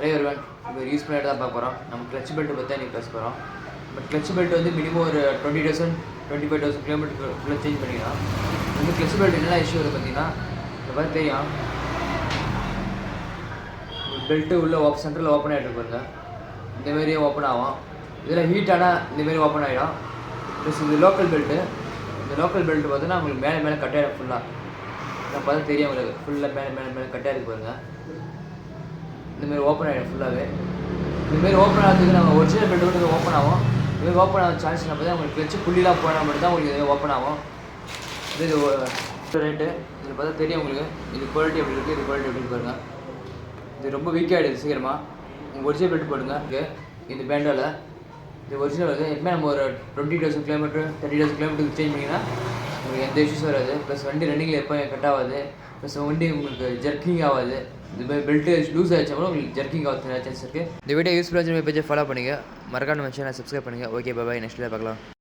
Hello everyone, இப்போ use பண்ணிட்டு தான் பார்க்க போகிறோம். நம்ம கிளச் பெல்ட் பற்றி தான் பேச போகிறோம். பட் கிளச் பெல்ட் வந்து மினிமம் ஒரு 20,000 25,000 கிலோமீட்டருக்குள்ளே சேஞ்ச் பண்ணிக்கலாம். வந்து கிளச் பெல்ட் என்ன இஷ்யூ வருது பார்த்தீங்கன்னா, இந்த மாதிரி தெரியும் பெல்ட்டு உள்ளே சென்டரில் ஓப்பன் ஆகிட்டு பாருங்க. இந்தமாரியே ஓப்பன் ஆகும். இதில் ஹீட் ஆனால் இந்தமாரி ஓப்பன் ஆகிடும். ப்ளஸ் இது லோக்கல் பெல்ட்டு. இந்த லோக்கல் பெல்ட்டு பார்த்தீங்கன்னா உங்களுக்கு மேலே கட்டாயிடும் ஃபுல்லாக. நான் பார்த்தா தெரியும் உங்களுக்கு ஃபுல்லாக மேலே கட்டாக இருக்கு பாருங்கள். இந்தமாரி ஓப்பன் ஆகிடும் ஃபுல்லாகவே. இதுமாரி ஓப்பன் ஆகிறதுக்கு நம்ம ஒரிஜினல் பெல்ட் வந்து ஓப்பன் ஆகும். இதுமாரி ஓப்பன் ஆக சான்ஸ் நம்ம தான் உங்களுக்கு கிளச்சு புள்ளிலாம் போனால் மட்டும் தான் உங்களுக்கு இது ஓப்பன் ஆகும். இது ரேட்டு இதில் பார்த்தா தெரியும் உங்களுக்கு. இது குவாலிட்டி எப்படி இருக்குது, இது குவாலிட்டி எப்படி பாருங்கள். இது ரொம்ப வீக் ஆகிடுது சீக்கிரமாக. உங்கள் ஒரிஜினல் பெல்ட் போடுங்க. இந்த பேண்டால் இது ஒரிஜினல் வந்து எப்பவுமே நம்ம ஒரு 20,000 கிலோமீட்டர் 30,000 கிலோமீட்டருக்கு சேஞ்ச் பண்ணிங்கன்னா உங்களுக்கு எந்த இஷ்யூஸும் வராது. ப்ளஸ் வண்டி ரன்னிங்கில் எப்போ கட் ஆகாது. ப்ளஸ் வண்டி உங்களுக்கு ஜர்க்கிங் ஆகாது. இது மாதிரி பெல்ட்டு லூஸ் ஆகிடுச்சா கூட உங்களுக்கு ஜர்க்கிங் ஆகிறது சான்ஸ் இருக்குது. இந்த வீடியோ யூஸ்ஃபுல்லாக பேஜை ஃபாலோ பண்ணுங்கள். மறக்காம நம்ம சேனலை சப்ஸ்கிரைப் பண்ணுங்கள். ஓகே பாய், நெக்ஸ்ட் வீடியோ பார்க்கலாம்.